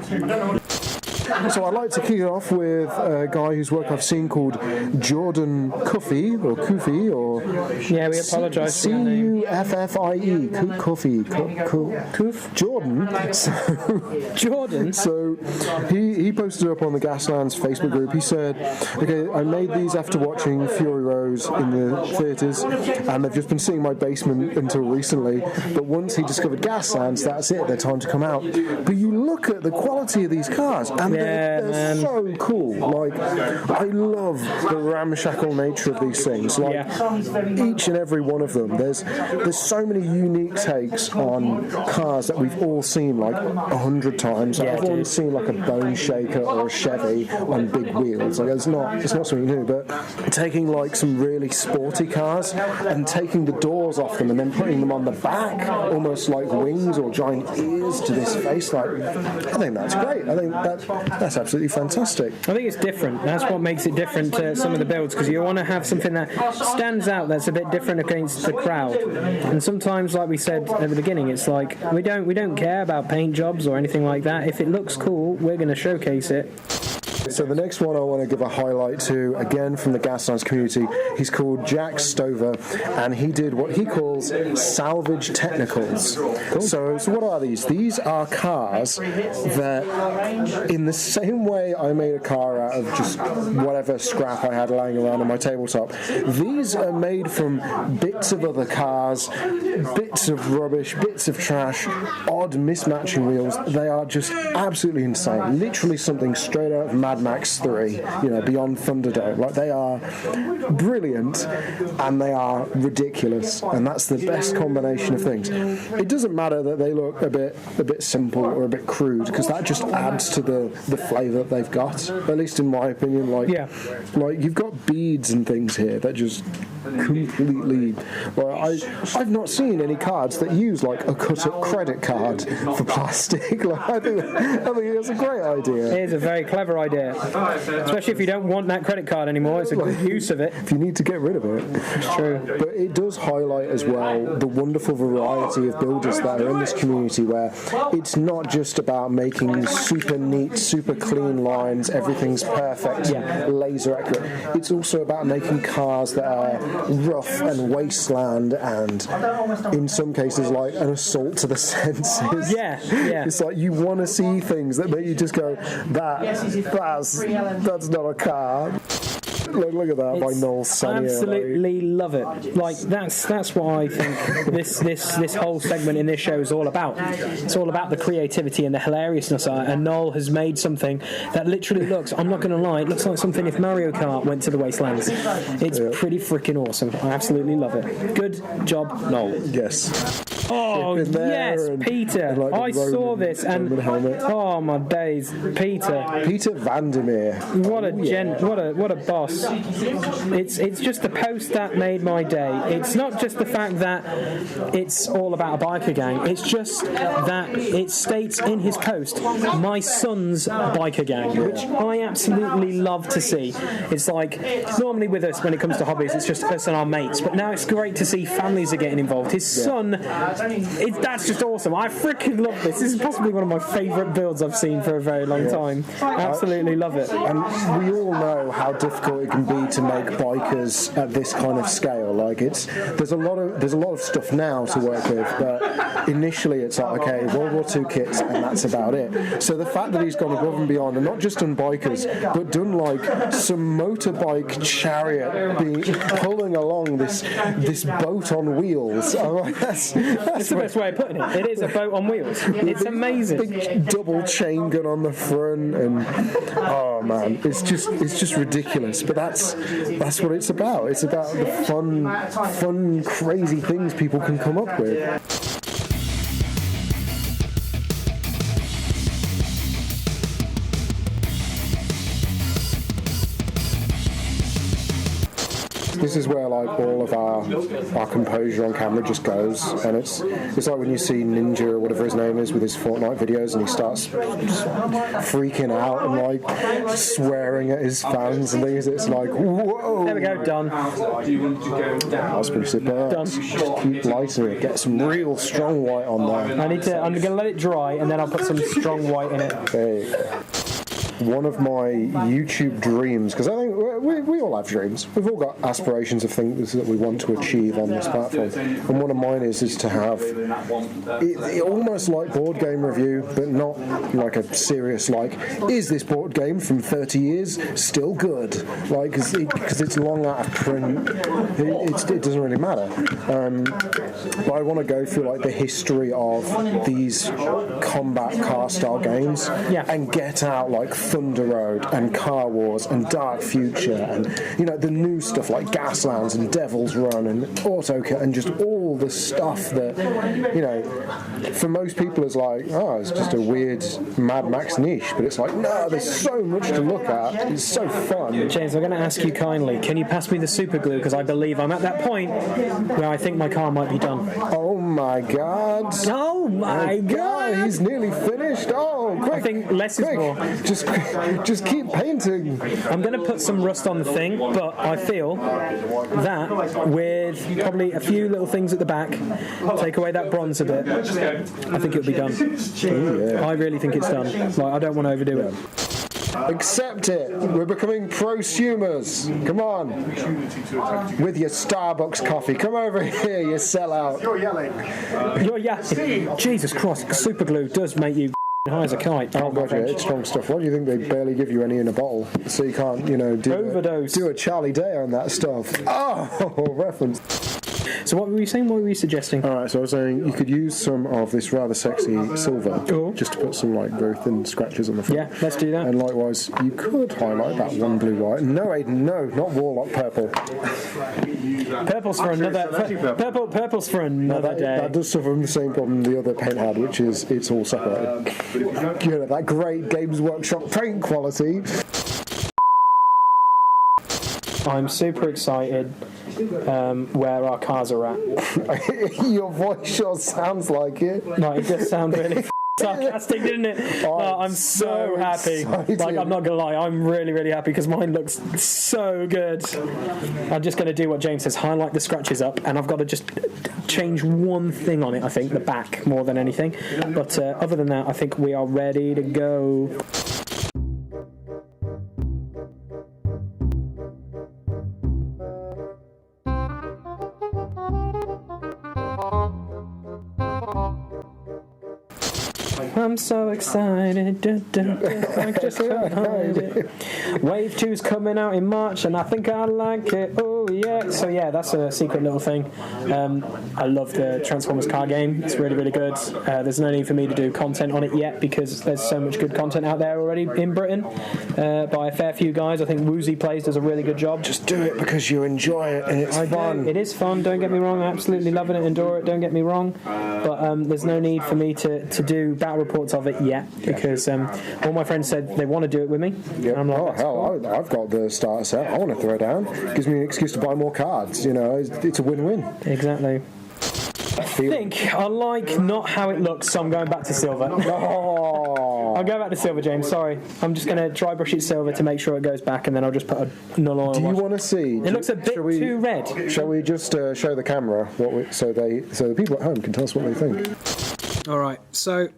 So I'd like to kick it off with a guy whose work I've seen called Jordan Cuffy, or Kufi, or... Yeah, we apologise for your name. C-U-F-F-I-E, Cuffy. Jordan. Jordan? So he posted up on the Gaslands Facebook group. He said, okay, I made these after watching Fury Rose in the theatres, and they've just been sitting in my basement until recently, but once he discovered Gaslands, that's it, they're time to come out. But you look at the quality of these cars, and they're so cool. Like, I love the ramshackle nature of these things. Like, each and every one of them. There's so many unique takes on cars that we've all seen like 100 times. Like, everyone's seen like a Bone Shaker or a Chevy on big wheels. Like, it's not something new. But taking like some really sporty cars and taking the doors off them and then putting them on the back, almost like wings or giant ears to this face. Like, I think that's great. I think that's absolutely fantastic. I think it's different. That's what makes it different to some of the builds, because you want to have something that stands out, that's a bit different against the crowd. And sometimes, like we said at the beginning, it's like we don't care about paint jobs or anything like that. If it looks cool, we're going to showcase it. So the next one I want to give a highlight to, again from the Gaslands community, he's called Jack Stover, and he did what he calls salvage technicals. Cool. So what are these? These are cars that, in the same way I made a car out of just whatever scrap I had lying around on my tabletop, these are made from bits of other cars, bits of rubbish, bits of trash, odd mismatching wheels. They are just absolutely insane. Literally something straight out of Mad Max 3, Beyond Thunderdome. Like, they are brilliant and they are ridiculous, and that's the best combination of things. It doesn't matter that they look a bit simple or a bit crude, because that just adds to the flavour that they've got, at least in my opinion. Like you've got beads and things here that just completely... I've not seen any cards that use like a cut-up credit card for plastic. Like, I think it's a great idea. It is a very clever idea, especially if you don't want that credit card anymore. It's a good use of it. If you need to get rid of it. It's true. But it does highlight as well the wonderful variety of builders that are in this community, where it's not just about making super neat, super clean lines, everything's perfect, laser accurate. It's also about making cars that are rough and wasteland, and in some cases like an assault to the senses. It's like you want to see things that make you just go, that's not a car. Look at that, by Noel Sanier. Absolutely love it. Like, that's what I think this whole segment in this show is all about. It's all about the creativity and the hilariousness. And Noel has made something that literally looks, I'm not going to lie, it looks like something if Mario Kart went to the Wastelands. It's pretty freaking awesome. I absolutely love it. Good job, Noel. Yes. Oh, yes, Peter. Like I saw this and oh my days, Peter Vandermeer. What a gent, what a boss. It's just the post that made my day. It's not just the fact that it's all about a biker gang, it's just that it states in his post, my son's biker gang, which I absolutely love to see. It's like, normally with us when it comes to hobbies, it's just us and our mates, but now it's great to see families are getting involved. His son, that's just awesome. I freaking love this. This is possibly one of my favourite builds I've seen for a very long time. Absolutely love it. And we all know how difficult it can be to make bikers at this kind of scale. Like, there's a lot of stuff now to work with, but initially it's like, okay, World War II kits and that's about it. So the fact that he's gone above and beyond, and not just done bikers, but done like some motorbike chariot pulling along this boat on wheels. I'm like, that's the best way of putting it. It is a boat on wheels. It's amazing. Big double chain gun on the front, and oh man, it's just ridiculous. But that's what it's about. It's about the fun, crazy things people can come up with. this is where like all of our composure on camera just goes, and it's like when you see Ninja or whatever his name is with his Fortnite videos, and he starts just freaking out and like swearing at his fans and things. It's like, whoa. There we go, done. That was pretty superb. Done. Just keep lighting it. Get some real strong white on there. I'm going to let it dry, and then I'll put some strong white in it. There you go. One of my YouTube dreams, because I think we all have dreams. We've all got aspirations of things that we want to achieve on this platform. And one of mine is to have it almost like board game review, but not like a serious like, is this board game from 30 years still good? Like, because it's long out of print, it doesn't really matter. But I want to go through like the history of these combat car style games and get out like Thunder Road and Car Wars and Dark Future and the new stuff like Gaslands and Devil's Run and AutoCAD and just all the stuff that for most people is like, oh, it's just a weird Mad Max niche, but it's like, no, there's so much to look at. It's so fun. James, I'm going to ask you kindly, can you pass me the super glue, because I believe I'm at that point where I think my car might be done. Oh my god. Oh my god. He's nearly finished. Oh, quick. I think less is more. Just keep painting. I'm going to put some rust on the thing, but I feel that with probably a few little things at the back, take away that bronze a bit, I think it'll be done. I really think it's done. Like, I don't want to overdo it. Accept it. We're becoming prosumers. Come on. With your Starbucks coffee. Come over here, you sellout. You're yelling. Jesus Christ, super glue does make you high as a kite. Oh god, yeah, it's strong stuff. Why do you think they barely give you any in a bottle? So you can't, do a Charlie Day on that stuff. Oh, reference. So what were you saying? What were you suggesting? Alright, so I was saying you could use some of this rather sexy silver just to put some like very thin scratches on the front. Yeah, let's do that. And likewise, you could highlight that one blue white. No, Aiden, no, not Warlock purple. Purple's for another. Purple's for another day. That does suffer from the same problem the other paint had, which is it's all separated. That great Games Workshop paint quality. I'm super excited where our cars are at. Your voice sure sounds like it. No, it does sound really sarcastic, didn't it? I'm so happy. Excited. Like, I'm not gonna lie, I'm really, really happy because mine looks so good. I'm just gonna do what James says, highlight the scratches up, and I've got to just change one thing on it, I think, the back more than anything. But other than that, I think we are ready to go. I'm so excited. I just can't hide it. Wave 2's coming out in March, and I think I like it. Oh yeah. So yeah, that's a secret little thing. I love the Transformers car game. It's really, really good. There's no need for me to do content on it yet because there's so much good content out there already in Britain by a fair few guys. I think Woozy Plays does a really good job. Just do it because you enjoy it and it's fun. It is fun. Don't get me wrong. I absolutely love it and adore it. Don't get me wrong. But there's no need for me to do battle reports of it yet because all my friends said they want to do it with me. Yep. I'm like, oh hell, cool. I've got the starter set. I want to throw it down. Gives me an excuse to buy more cards. It's a win-win. Exactly. I think I like not how it looks, so I'm going back to silver. Oh. I'll go back to silver, James. Sorry, I'm just going to dry brush it silver to make sure it goes back, and then I'll just put a null oil. Do you want to see? It looks a bit too red. Shall we just show the camera so the people at home can tell us what they think? All right, so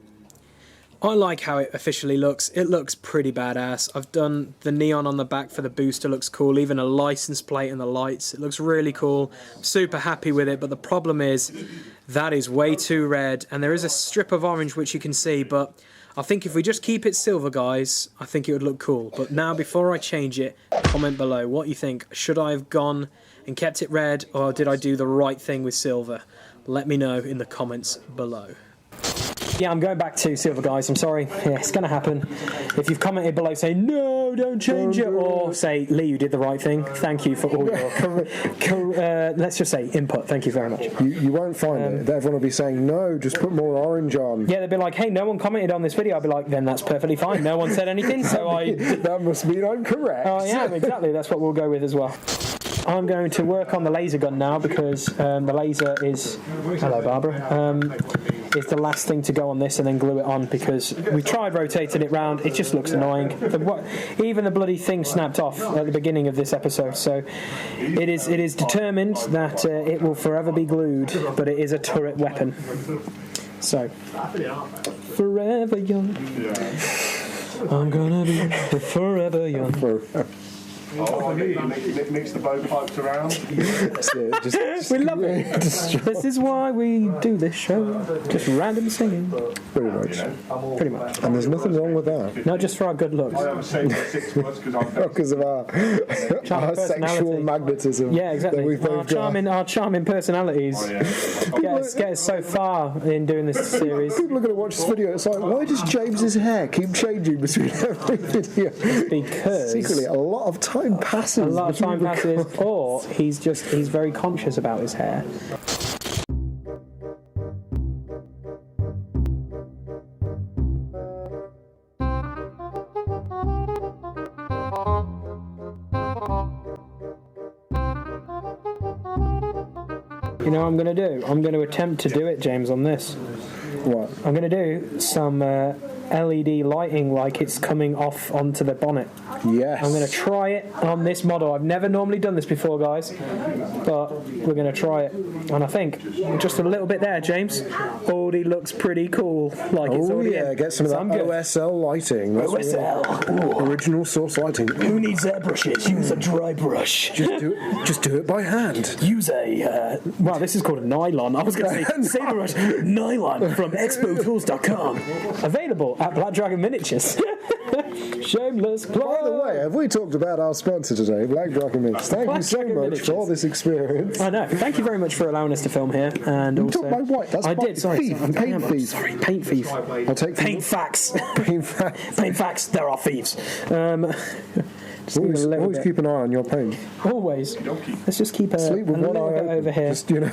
I like how it officially looks. It looks pretty badass. I've done the neon on the back for the booster, looks cool. Even a license plate and the lights, it looks really cool. Super happy with it, but the problem is that is way too red, and there is a strip of orange which you can see, but I think if we just keep it silver, guys, I think it would look cool. But now, before I change it, comment below what you think. Should I have gone and kept it red, or did I do the right thing with silver? Let me know in the comments below. Yeah, I'm going back to silver, guys. I'm sorry. Yeah, it's going to happen. If you've commented below saying, no, don't change it, or say, Lee, you did the right thing, thank you for all your, let's just say, input. Thank you very much. You won't find it. Everyone will be saying, no, just put more orange on. Yeah, they'll be like, hey, no one commented on this video. I'll be like, then that's perfectly fine. No one said anything, so I... That must mean I'm correct. Oh, yeah, exactly. That's what we'll go with as well. I'm going to work on the laser gun now because the laser is... Hello, Barbara. Is the last thing to go on this and then glue it on because we tried rotating it round. It just looks annoying. Even the bloody thing snapped off at the beginning of this episode. So it is determined that it will forever be glued, but it is a turret weapon. So, forever young. I'm gonna be forever young. Mix the blowpipes around. We love it. This is why we do this show. Just random singing. Pretty much. Pretty much. And there's nothing wrong with that. Not just for our good looks. Because of our sexual magnetism. Yeah, exactly. That we've both our charming personalities get us so far in doing this series. People are going to watch this video. It's like, why does James's hair keep changing between every video? Because secretly, a lot of time passes. A lot of time passes, or he's very conscious about his hair. You know what I'm going to do? I'm going to attempt to do it, James, on this. What? I'm going to do some LED lighting like it's coming off onto the bonnet. Yes. I'm going to try it on this model. I've never normally done this before, guys, but we're going to try it. And I think just a little bit there, James, already looks pretty cool. Like it's already get some of that OSL lighting. That's OSL. Original source lighting. Who needs airbrushes? Use a dry brush. Just do it by hand. Use a... well, this is called a nylon. I was going to say saber brush. Nylon from expotools.com. Available at Black Dragon Miniatures. Shameless plug. By the way, have we talked about our sponsor today, Black Dragon Miniatures? Thank you so much for this experience. I know. Thank you very much for allowing us to film here. And you also, took my white. That's I did. Sorry. Paint thief. Sorry, paint thief. I'll take paint facts. Paint facts. Paint facts. There are thieves. Always keep an eye on your paint. Always. Let's just keep Sleep with one eye open. over here. Just, you know.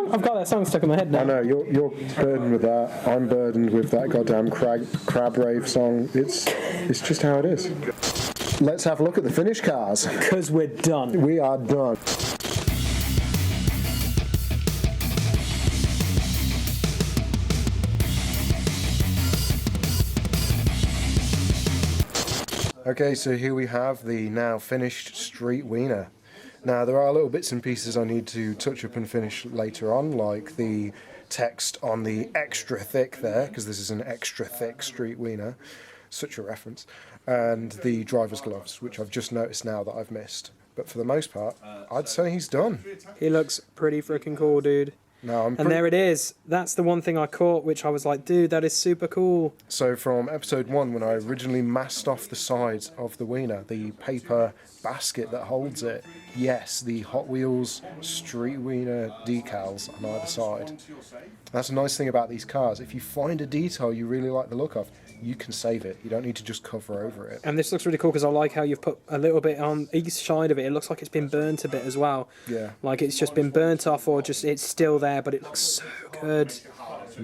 I've got that song stuck in my head now. I know, you're burdened with that. I'm burdened with that goddamn crab rave song. It's just how it is. Let's have a look at the finished cars. Because we're done. We are done. Okay, so here we have the now finished Street Wiener. Now, there are little bits and pieces I need to touch up and finish later on, like the text on the extra thick there, because this is an extra thick Street Wiener, such a reference, and the driver's gloves, which I've just noticed now that I've missed. But for the most part, I'd say he's done. He looks pretty freaking cool, dude. No, and there it is. That's the one thing I caught, which I was like, dude, that is super cool. So from episode 1, when I originally masked off the sides of the Wiener, the paper basket that holds it, yes, the Hot Wheels Street Wiener decals on either side. That's a nice thing about these cars. If you find a detail you really like the look of, you can save it. You don't need to just cover over it. And this looks really cool because I like how you've put a little bit on each side of it. It looks like it's been burnt a bit as well. Yeah. Like it's just been burnt off or just it's still there, but it looks so good.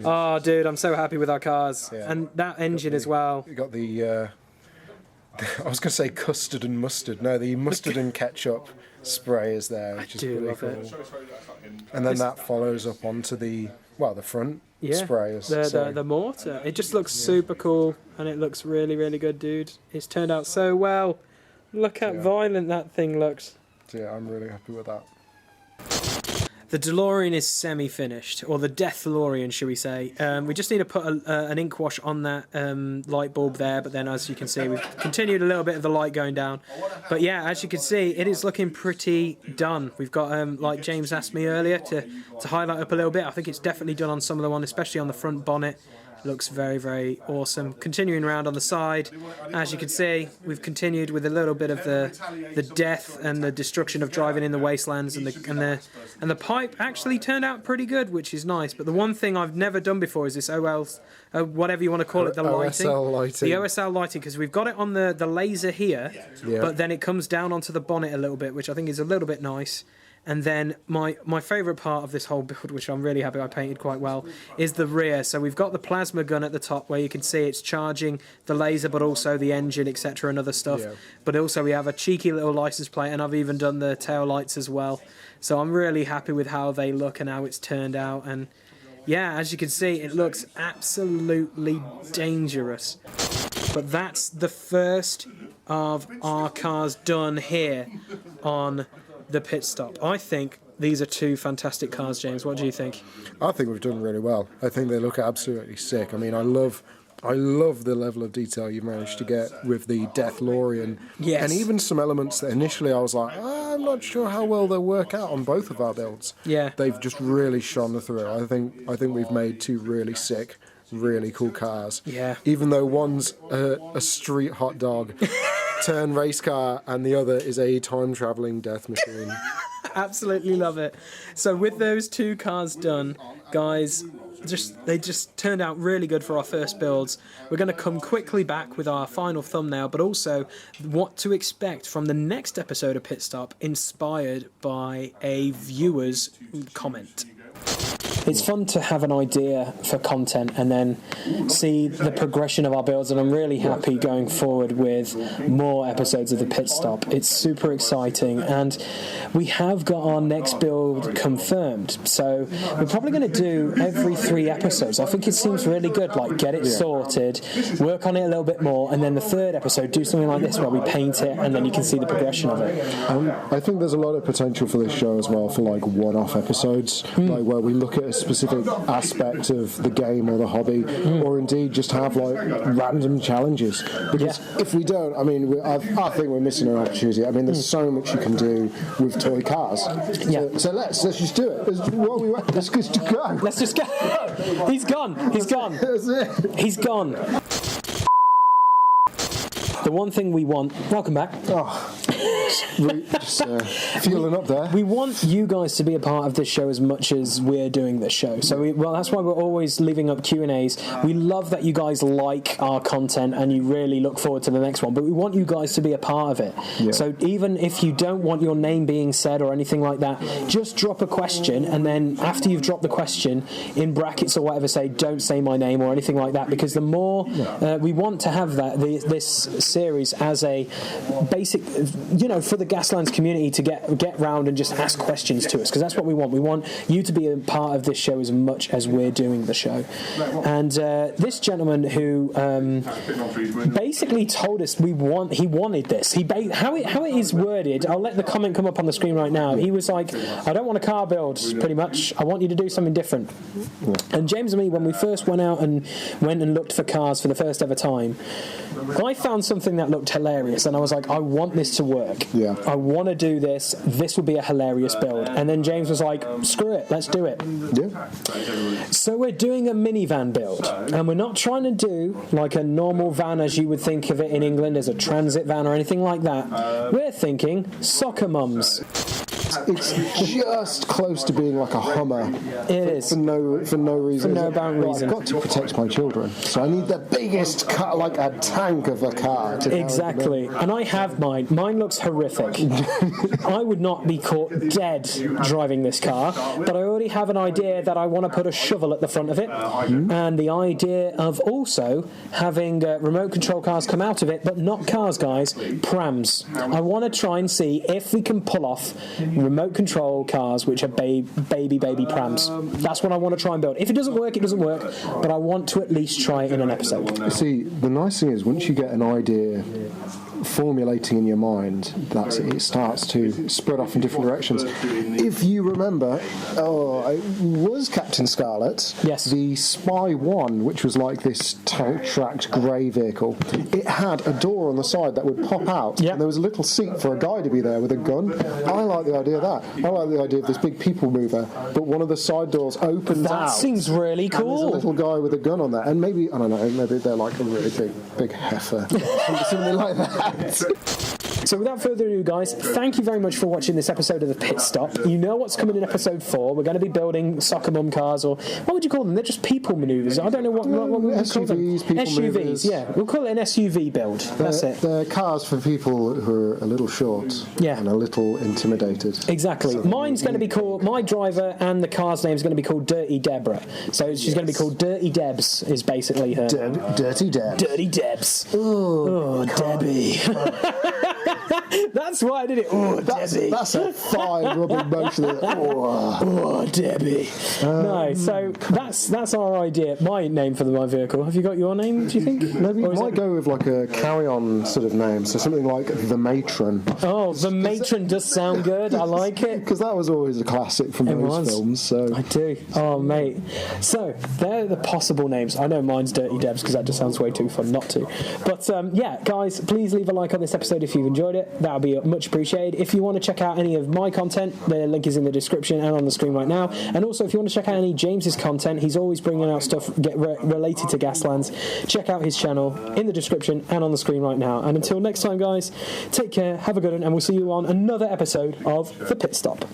Oh, dude, I'm so happy with our cars. Yeah. And that engine as well. You got the... I was going to say custard and mustard. No, the mustard and ketchup spray is there, which is really cool. And then that follows up onto the front spray. The mortar. It just looks super cool, and it looks really, really good, dude. It's turned out so well. Look how violent that thing looks. So yeah, I'm really happy with that. The DeLorean is semi-finished, or the Death DeLorean, should we say. We just need to put an ink wash on that light bulb there, but then as you can see, we've continued a little bit of the light going down. But yeah, as you can see, it is looking pretty done. We've got, like James asked me earlier, to highlight up a little bit. I think it's definitely done on some of the one, especially on the front bonnet. Looks very, very awesome. Continuing around on the side, as you can see, we've continued with a little bit of the death and the destruction of driving in the wastelands, and the pipe actually turned out pretty good, which is nice. But the one thing I've never done before is this whatever you want to call it, the lighting. OSL lighting. The OSL lighting, because we've got it on the laser here, but then it comes down onto the bonnet a little bit, which I think is a little bit nice. And then my favourite part of this whole build, which I'm really happy I painted quite well, is the rear. So we've got the plasma gun at the top where you can see it's charging the laser, but also the engine, etc. and other stuff. Yeah. But also we have a cheeky little license plate, and I've even done the tail lights as well. So I'm really happy with how they look and how it's turned out. And yeah, as you can see, it looks absolutely dangerous. But that's the first of our cars done here on the pit stop. I think these are two fantastic cars, James. What do you think? I think we've done really well. I think they look absolutely sick. I mean, I love the level of detail you've managed to get with the Deathlorian. Yes. And even some elements that initially I was like, I'm not sure how well they'll work out on both of our builds. Yeah. They've just really shone through. I think we've made two really sick, really cool cars. Yeah. Even though one's a street hot dog turn race car and the other is a time-travelling death machine. Absolutely love it. So with those two cars done, guys, they just turned out really good for our first builds. We're going to come quickly back with our final thumbnail, but also what to expect from the next episode of Pit Stop, inspired by a viewer's comment. It's fun to have an idea for content and then see the progression of our builds, and I'm really happy going forward with more episodes of the Pit Stop. It's super exciting, and we have got our next build confirmed, so we're probably going to do every 3 episodes. I think it seems really good, like get it sorted, work on it a little bit more, and then the 3rd episode do something like this where we paint it and then you can see the progression of it. I think there's a lot of potential for this show as well, for like one-off episodes, like where we look at a specific aspect of the game or the hobby, or indeed just have like random challenges. Because if we don't, I mean, I think we're missing an opportunity. I mean, there's so much you can do with toy cars. So let's just do it. Let's just go. Let's just go. He's gone. He's gone. That's it. He's gone. The one thing we want... Welcome back. Just fueling up there. We want you guys to be a part of this show as much as we're doing this show. So that's why we're always leaving up Q&As. We love that you guys like our content and you really look forward to the next one, but we want you guys to be a part of it. Yeah. So even if you don't want your name being said or anything like that, just drop a question, and then after you've dropped the question, in brackets or whatever, say don't say my name or anything like that, because the more we want to have this series as a basic, for the Gaslands community to get round and just ask questions to us, because that's what we want. We want you to be a part of this show as much as we're doing the show. And this gentleman who basically told us he wanted this. How it is worded, I'll let the comment come up on the screen right now. He was like, I don't want a car build, pretty much. I want you to do something different. And James and me, when we first went and looked for cars for the first ever time, I found something that looked hilarious, and I was like, I want this to work. Yeah. I want to do this. This will be a hilarious build. And then James was like, screw it, let's do it. Yeah. So we're doing a minivan build, and we're not trying to do like a normal van as you would think of it in England as a transit van or anything like that. We're thinking soccer mums. It's just close to being like a Hummer. It is. For no reason. For no apparent reason. I've got to protect my children, so I need the biggest car, like a tank of a car. Exactly. And I have mine. Mine looks horrific. I would not be caught dead driving this car, but I already have an idea that I want to put a shovel at the front of it, and the idea of also having remote control cars come out of it, but not cars, guys, prams. I want to try and see if we can pull off remote control cars which are baby prams. That's what I want to try and build. If it doesn't work, it doesn't work, but I want to at least try it in an episode. See, the nice thing is, once you get an idea formulating in your mind, it starts to spread off in different directions. If you remember, it was Captain Scarlet, yes, the Spy 1, which was like this tank-tracked grey vehicle. It had a door on the side that would pop out, and there was a little seat for a guy to be there with a gun. I like the idea of that. I like the idea of this big people mover, but one of the side doors opens out. That seems really cool. And there's a little guy with a gun on there, and maybe, I don't know, maybe they're like a really big heifer, something like that. So without further ado, guys, thank you very much for watching this episode of The Pit Stop. You know what's coming in episode 4. We're going to be building soccer mum cars, or what would you call them? They're just people manoeuvres. I don't know what we would call them. SUVs, yeah. We'll call it an SUV build. That's it. They're cars for people who are a little short and a little intimidated. Exactly. So, mine's going to be called, my driver and the car's name is going to be called Dirty Deborah. So she's going to be called Dirty Debs, is basically her. Dirty Debs. Dirty Debs. Oh Debbie. That's why I did it. Oh, Debbie. That's a fine rubbing motion. Oh, Debbie. No, so that's our idea. My name for my vehicle. Have you got your name, do you think? Maybe you might go with like a carry-on sort of name, so something like The Matron. Oh, The Matron does sound good. I like it. Because that was always a classic from those films. So I do. Oh, mate. So, they're the possible names. I know mine's Dirty Debs because that just sounds way too fun not to. But, yeah, guys, please leave a like on this episode if you've enjoyed it. That would be much appreciated. If you want to check out any of my content, the link is in the description and on the screen right now. And also, if you want to check out any James's content, he's always bringing out stuff related to Gaslands. Check out his channel in the description and on the screen right now. And until next time, guys, take care, have a good one, and we'll see you on another episode of The Pit Stop.